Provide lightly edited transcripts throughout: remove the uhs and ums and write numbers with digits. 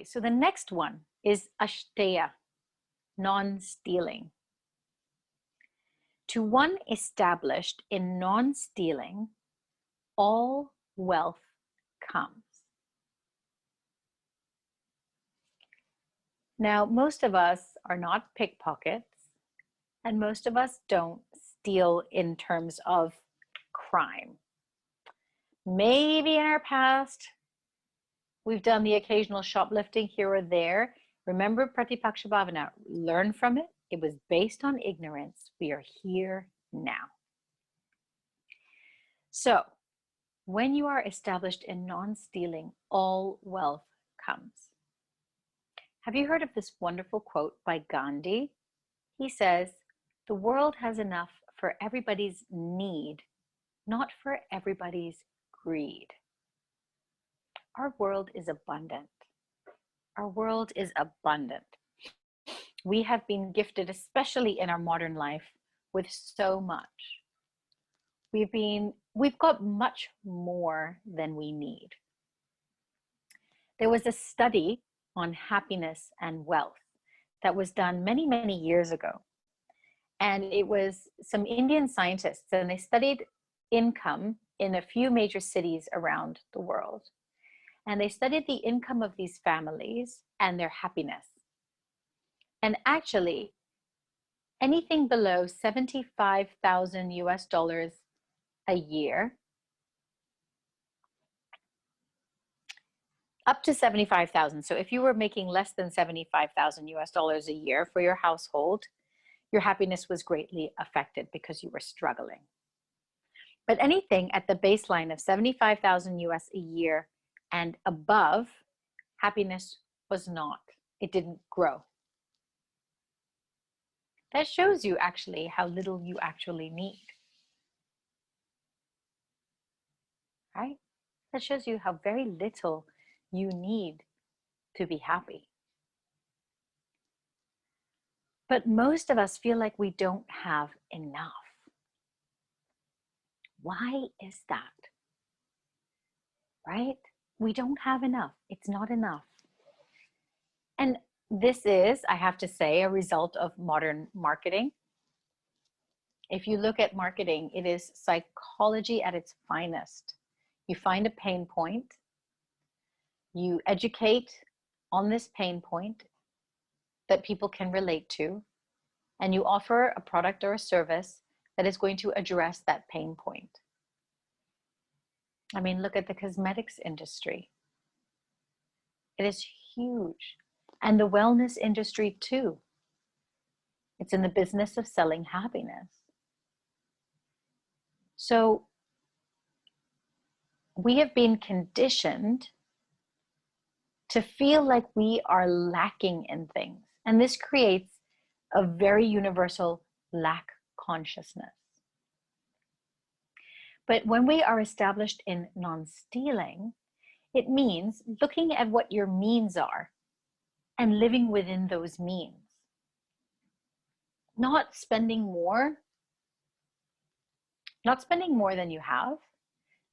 Okay, so the next one is ashteya, non-stealing. To one established in non-stealing, all wealth comes. Now, most of us are not pickpockets, and most of us don't steal in terms of crime. Maybe in our past, we've done the occasional shoplifting here or there. Remember Pratipaksha Bhavana, learn from it. It was based on ignorance. We are here now. So, when you are established in non-stealing, all wealth comes. Have you heard of this wonderful quote by Gandhi? He says, "The world has enough for everybody's need, not for everybody's greed." Our world is abundant. Our world is abundant. We have been gifted, especially in our modern life, with so much. We've got much more than we need. There was a study on happiness and wealth that was done many, many years ago. And it was some Indian scientists, and they studied income in a few major cities around the world. And they studied the income of these families and their happiness. And actually, anything below 75,000 US dollars a year, up to 75,000. So if you were making less than 75,000 US dollars a year for your household, your happiness was greatly affected because you were struggling. But anything at the baseline of 75,000 US a year and above, happiness was not. It didn't grow. That shows you actually how little you actually need. Right? That shows you how very little you need to be happy. But most of us feel like we don't have enough. Why is that? Right? We don't have enough. It's not enough. And this is, I have to say, a result of modern marketing. If you look at marketing, it is psychology at its finest. You find a pain point, you educate on this pain point that people can relate to, and you offer a product or a service that is going to address that pain point. I mean, look at the cosmetics industry. It is huge. And the wellness industry too. It's in the business of selling happiness. So we have been conditioned to feel like we are lacking in things. And this creates a very universal lack consciousness. But when we are established in non-stealing, it means looking at what your means are and living within those means. Not spending more than you have,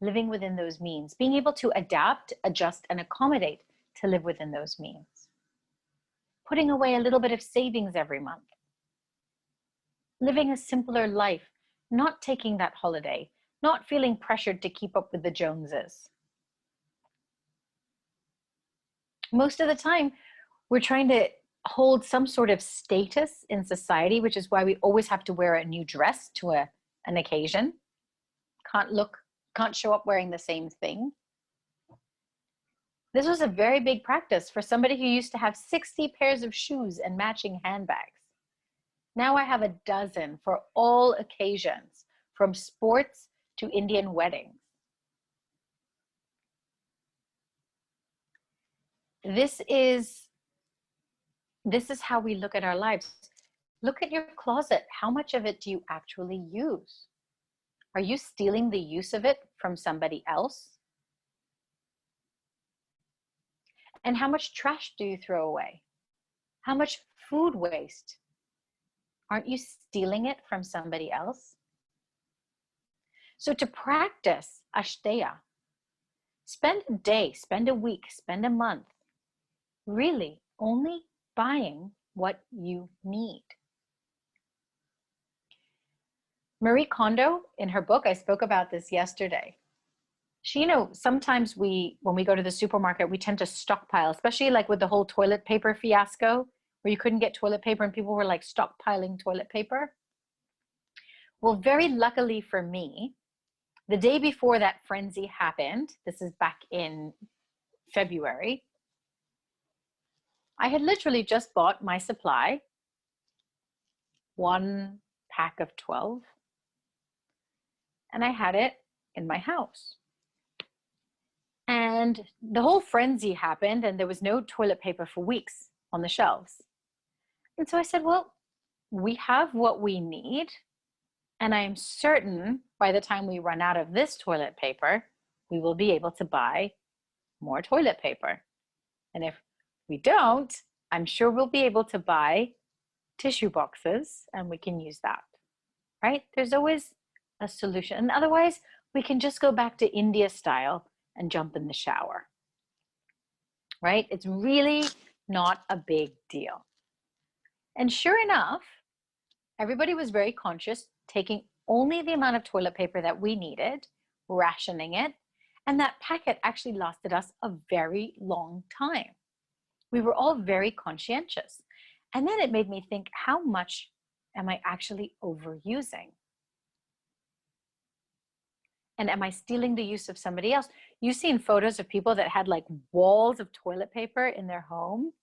living within those means, being able to adapt, adjust, and accommodate to live within those means. Putting away a little bit of savings every month. Living a simpler life, not taking that holiday, not feeling pressured to keep up with the Joneses. Most of the time, we're trying to hold some sort of status in society, which is why we always have to wear a new dress to an occasion. Can't show up wearing the same thing. This was a very big practice for somebody who used to have 60 pairs of shoes and matching handbags. Now I have a dozen for all occasions, from sports to Indian weddings. This is how we look at our lives. Look at your closet. How much of it do you actually use? Are you stealing the use of it from somebody else? And how much trash do you throw away? How much food waste? Aren't you stealing it from somebody else? So to practice ashteya, spend a day, spend a week, spend a month Really, only buying what you need. Marie Kondo, in her book, I spoke about this yesterday. She, sometimes when we go to the supermarket, we tend to stockpile, especially like with the whole toilet paper fiasco, where you couldn't get toilet paper and people were like stockpiling toilet paper. Well, very luckily for me, the day before that frenzy happened, this is back in February, I had literally just bought my supply, 1 pack of 12, and I had it in my house. And the whole frenzy happened and there was no toilet paper for weeks on the shelves. And so I said, well, we have what we need. And I am certain by the time we run out of this toilet paper, we will be able to buy more toilet paper. And if we don't, I'm sure we'll be able to buy tissue boxes and we can use that, right? There's always a solution. And otherwise, we can just go back to India style and jump in the shower, right? It's really not a big deal. And sure enough, everybody was very conscious, taking only the amount of toilet paper that we needed, rationing it, and that packet actually lasted us a very long time. We were all very conscientious. And then it made me think, how much am I actually overusing? And am I stealing the use of somebody else? You've seen photos of people that had like walls of toilet paper in their home.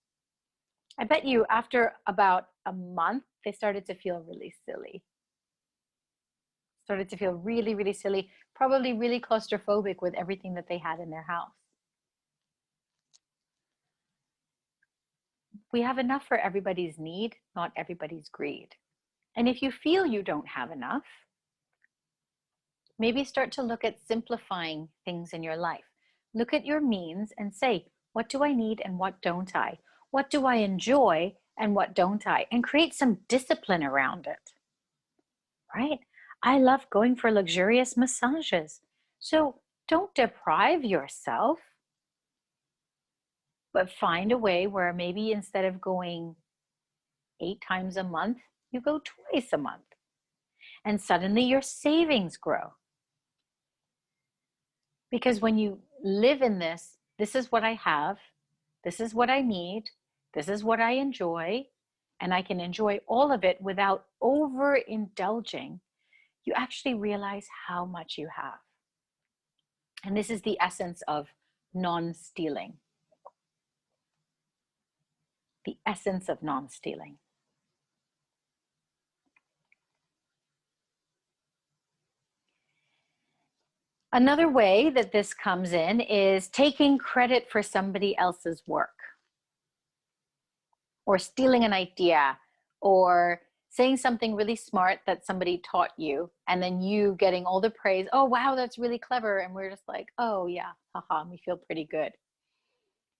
I bet you after about a month, they started to feel really silly. Started to feel really, really silly, probably really claustrophobic with everything that they had in their house. We have enough for everybody's need, not everybody's greed. And if you feel you don't have enough, maybe start to look at simplifying things in your life. Look at your means and say, what do I need and what don't I? What do I enjoy and what don't I? And create some discipline around it, right? I love going for luxurious massages. So don't deprive yourself, but find a way where maybe instead of going 8 times a month, you go twice a month. And suddenly your savings grow. Because when you live in this is what I have, this is what I need, this is what I enjoy, and I can enjoy all of it without overindulging, you actually realize how much you have. And this is the essence of non-stealing. The essence of non-stealing. Another way that this comes in is taking credit for somebody else's work, or stealing an idea, or saying something really smart that somebody taught you, and then you getting all the praise. Oh, wow, that's really clever. And we're just like, oh yeah, haha, we feel pretty good.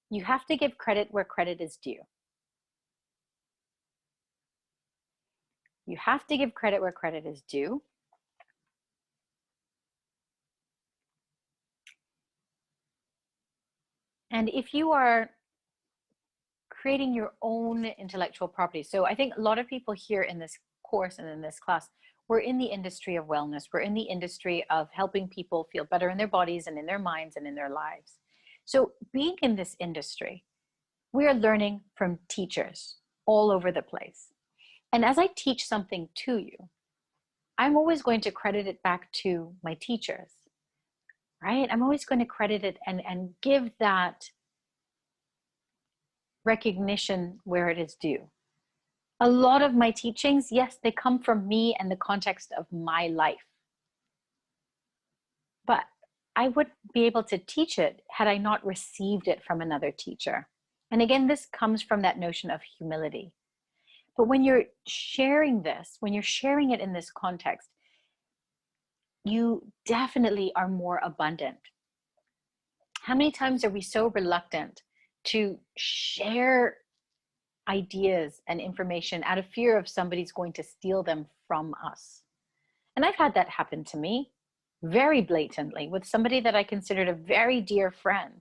You have to give credit where credit is due. You have to give credit where credit is due. And if you are creating your own intellectual property, so I think a lot of people here in this course and in this class, we're in the industry of wellness. We're in the industry of helping people feel better in their bodies and in their minds and in their lives. So being in this industry, we are learning from teachers all over the place. And as I teach something to you, I'm always going to credit it back to my teachers, right? I'm always going to credit it and give that recognition where it is due. A lot of my teachings, yes, they come from me and the context of my life. But I wouldn't be able to teach it had I not received it from another teacher. And again, this comes from that notion of humility. But when you're sharing this, when you're sharing it in this context, you definitely are more abundant. How many times are we so reluctant to share ideas and information out of fear of somebody's going to steal them from us? And I've had that happen to me very blatantly with somebody that I considered a very dear friend,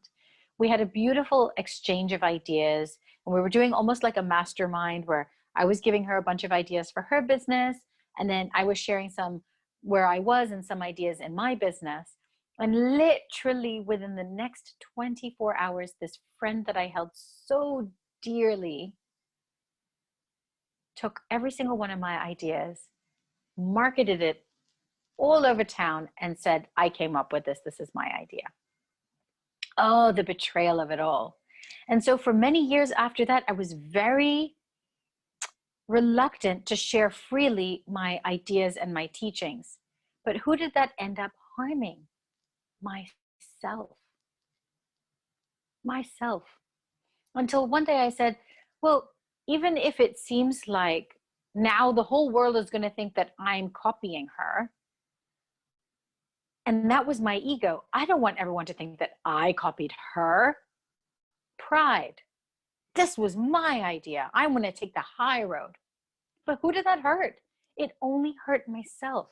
We had a beautiful exchange of ideas, and we were doing almost like a mastermind where I was giving her a bunch of ideas for her business, and then I was sharing some where I was and some ideas in my business. And literally within the next 24 hours, this friend that I held so dearly took every single one of my ideas, marketed it all over town, and said, I came up with this. This is my idea. Oh, the betrayal of it all. And so for many years after that, I was very reluctant to share freely my ideas and my teachings. But who did that end up harming? Myself. Myself. Until one day I said, well, even if it seems like now the whole world is going to think that I'm copying her, and that was my ego. I don't want everyone to think that I copied her. Pride. This was my idea. I want to take the high road. But who did that hurt? It only hurt myself.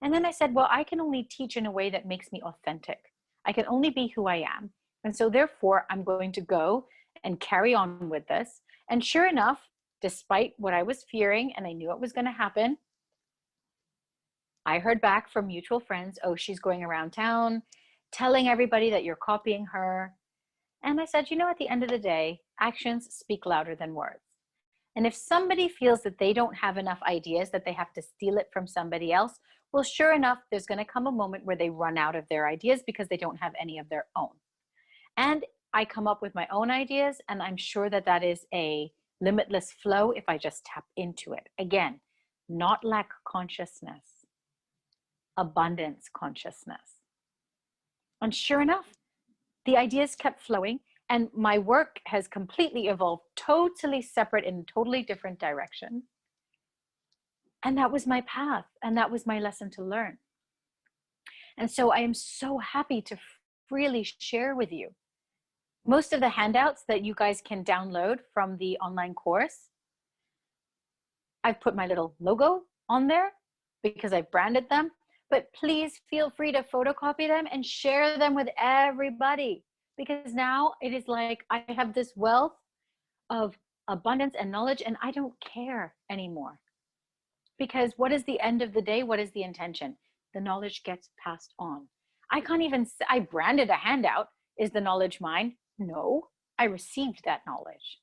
And then I said, well, I can only teach in a way that makes me authentic. I can only be who I am. And so therefore, I'm going to go and carry on with this. And sure enough, despite what I was fearing, and I knew it was going to happen, I heard back from mutual friends, oh, she's going around town telling everybody that you're copying her. And I said, you know, at the end of the day, actions speak louder than words. And if somebody feels that they don't have enough ideas, that they have to steal it from somebody else, well, sure enough, there's going to come a moment where they run out of their ideas because they don't have any of their own. And I come up with my own ideas, and I'm sure that that is a limitless flow if I just tap into it. Again, not lack consciousness, abundance consciousness. And sure enough, the ideas kept flowing, and my work has completely evolved, totally separate in a totally different direction. And that was my path, and that was my lesson to learn. And so I am so happy to freely share with you. Most of the handouts that you guys can download from the online course, I've put my little logo on there because I've branded them, but please feel free to photocopy them and share them with everybody, because now it is like I have this wealth of abundance and knowledge, and I don't care anymore. Because what is the end of the day? What is the intention? The knowledge gets passed on. I can't even say I branded a handout. Is the knowledge mine? No, I received that knowledge.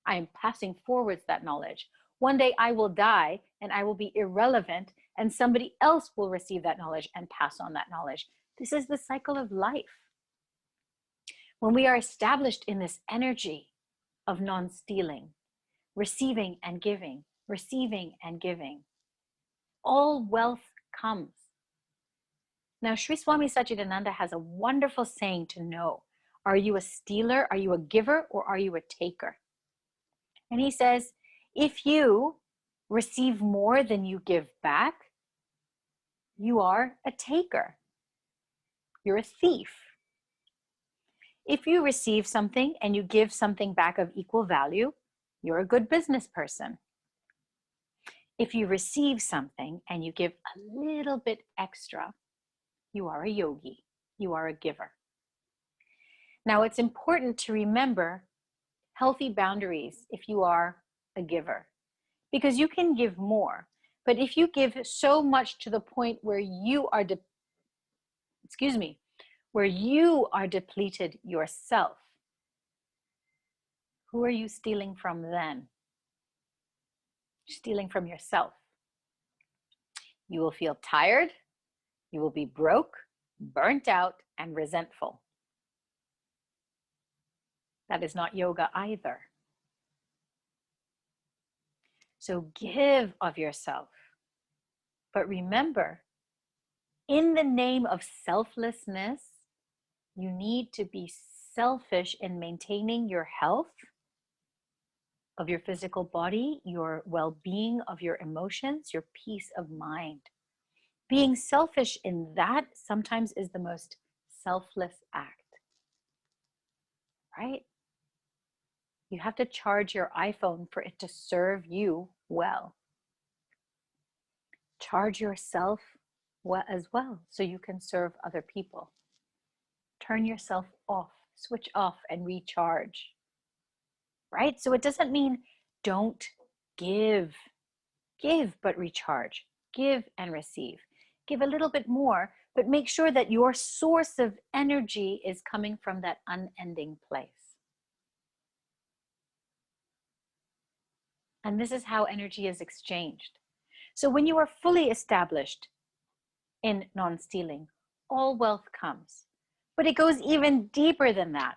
I am passing forwards that knowledge. One day I will die and I will be irrelevant, and somebody else will receive that knowledge and pass on that knowledge. This is the cycle of life. When we are established in this energy of non-stealing, receiving and giving, all wealth comes. Now, Sri Swami Satchidananda has a wonderful saying to know. Are you a stealer? Are you a giver? Or are you a taker? And he says, if you receive more than you give back, you are a taker. You're a thief. If you receive something and you give something back of equal value, you're a good business person. If you receive something and you give a little bit extra, you are a yogi. You are a giver. Now, it's important to remember healthy boundaries if you are a giver, because you can give more. But if you give so much to the point where you are, where you are depleted yourself, who are you stealing from then? Stealing from yourself. You will feel tired, you will be broke, burnt out, and resentful. That is not yoga either. So give of yourself. But remember, in the name of selflessness, you need to be selfish in maintaining your health of your physical body, your well-being of your emotions, your peace of mind. Being selfish in that sometimes is the most selfless act, right? You have to charge your iPhone for it to serve you well. Charge yourself as well so you can serve other people. Turn yourself off switch off and recharge, right? So it doesn't mean don't give. Give, but recharge. Give and receive. Give a little bit more, but make sure that your source of energy is coming from that unending place. And this is how energy is exchanged. So when you are fully established in non-stealing, all wealth comes. But it goes even deeper than that.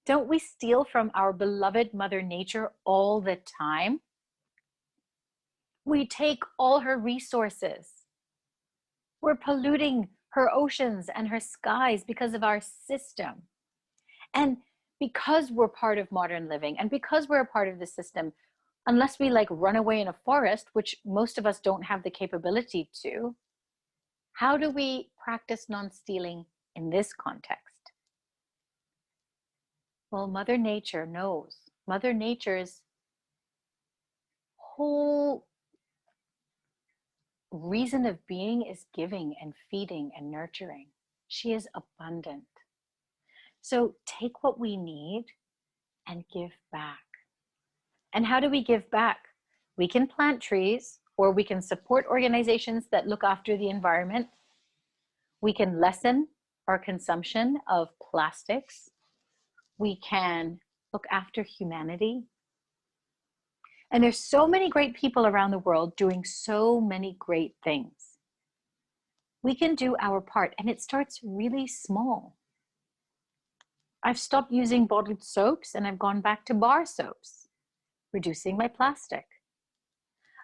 Don't we steal from our beloved Mother Nature all the time? We take all her resources. We're polluting her oceans and her skies because of our system. And because we're part of modern living and because we're a part of the system, unless we like run away in a forest, which most of us don't have the capability to, how do we practice non-stealing in this context? Well, Mother Nature knows. Mother Nature's whole reason of being is giving and feeding and nurturing. She is abundant. So take what we need and give back. And how do we give back? We can plant trees, or we can support organizations that look after the environment. We can lessen our consumption of plastics. We can look after humanity. And there's so many great people around the world doing so many great things. We can do our part, and it starts really small. I've stopped using bottled soaps and I've gone back to bar soaps, reducing my plastic.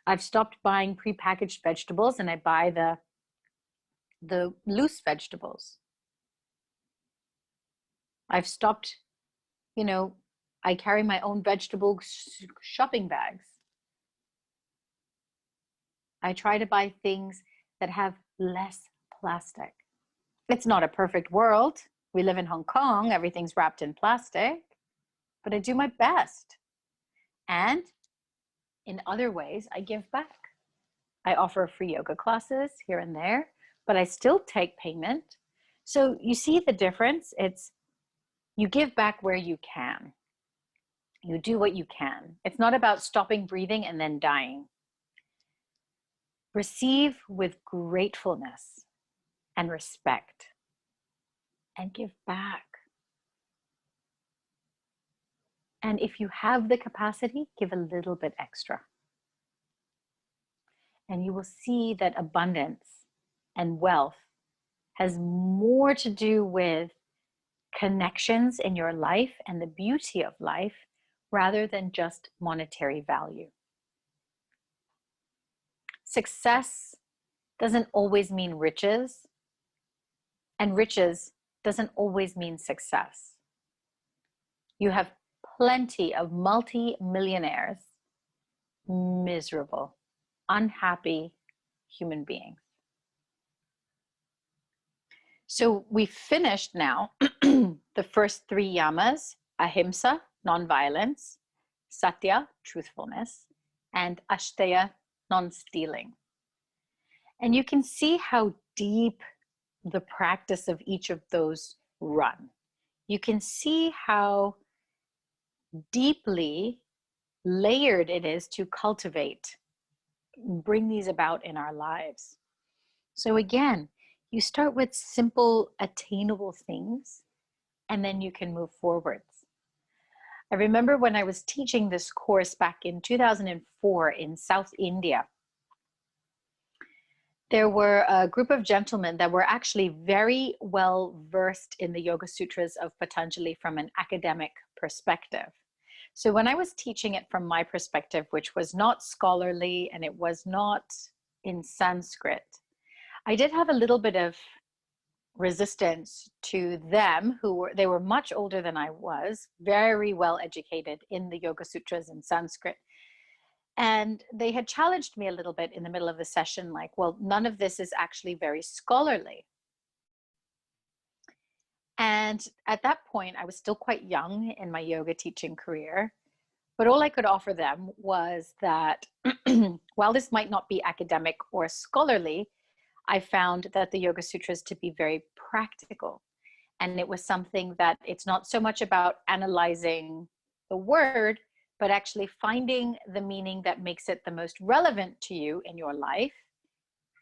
I've stopped buying prepackaged vegetables and I buy the loose vegetables. I've stopped, I carry my own vegetable shopping bags. I try to buy things that have less plastic. It's not a perfect world. We live in Hong Kong, everything's wrapped in plastic, but I do my best. And in other ways, I give back. I offer free yoga classes here and there, but I still take payment. So you see the difference? It's you give back where you can. You do what you can. It's not about stopping breathing and then dying. Receive with gratefulness and respect and give back. And if you have the capacity, give a little bit extra. And you will see that abundance and wealth has more to do with connections in your life and the beauty of life rather than just monetary value. Success doesn't always mean riches, and riches doesn't always mean success. You have plenty of multi-millionaires, miserable, unhappy human beings. So we finished now the first 3 yamas: ahimsa, non-violence; satya, truthfulness; and asteya, non-stealing. And you can see how deep the practice of each of those run. You can see how deeply layered it is to cultivate, bring these about in our lives. So again, you start with simple, attainable things, and then you can move forwards. I remember when I was teaching this course back in 2004 in South India, there were a group of gentlemen that were actually very well versed in the Yoga Sutras of Patanjali from an academic perspective. So when I was teaching it from my perspective, which was not scholarly and it was not in Sanskrit, I did have a little bit of resistance to them. They were much older than I was, very well educated in the Yoga Sutras in Sanskrit. And they had challenged me a little bit in the middle of the session, like, well, none of this is actually very scholarly. And at that point, I was still quite young in my yoga teaching career, but all I could offer them was that while this might not be academic or scholarly, I found that the Yoga Sutras to be very practical. And it was something that it's not so much about analyzing the word, but actually finding the meaning that makes it the most relevant to you in your life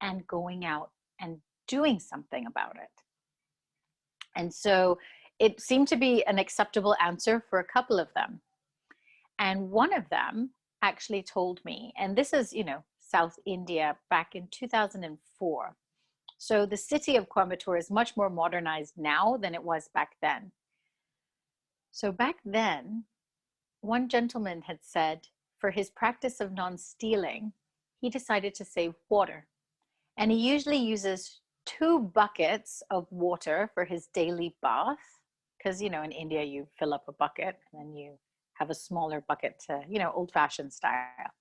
and going out and doing something about it. And so it seemed to be an acceptable answer for a couple of them. And one of them actually told me, and this is, South India back in 2004. So the city of Coimbatore is much more modernized now than it was back then. So back then, one gentleman had said for his practice of non-stealing, he decided to save water. And he usually uses 2 buckets of water for his daily bath. Because, in India, you fill up a bucket and then you have a smaller bucket to, old-fashioned style.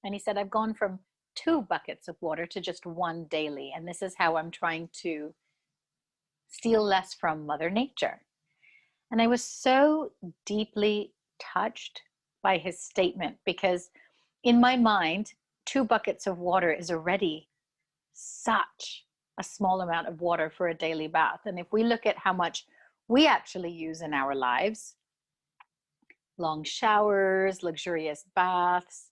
And he said, I've gone from 2 buckets of water to just 1 daily. And this is how I'm trying to steal less from Mother Nature. And I was so deeply touched by his statement, because in my mind, 2 buckets of water is already such a small amount of water for a daily bath. And if we look at how much we actually use in our lives, long showers, luxurious baths,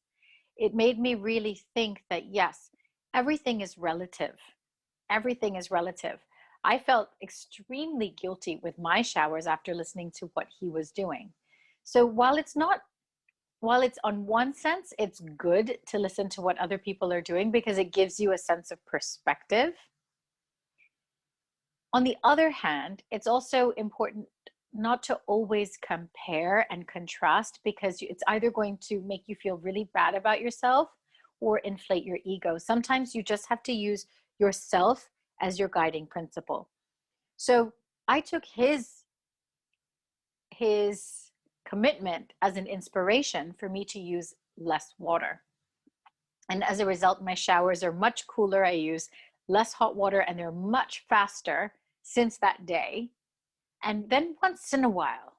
it made me really think that yes, everything is relative. Everything is relative. I felt extremely guilty with my showers after listening to what he was doing. So while it's on one sense, it's good to listen to what other people are doing because it gives you a sense of perspective. On the other hand, it's also important not to always compare and contrast, because it's either going to make you feel really bad about yourself or inflate your ego. Sometimes you just have to use yourself as your guiding principle. So I took his commitment as an inspiration for me to use less water. And as a result, my showers are much cooler. I use less hot water and they're much faster since that day. And then once in a while,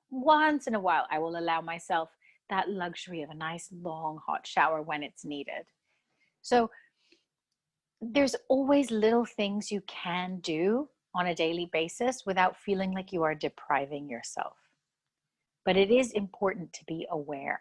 I will allow myself that luxury of a nice long hot shower when it's needed. So there's always little things you can do on a daily basis without feeling like you are depriving yourself. But it is important to be aware.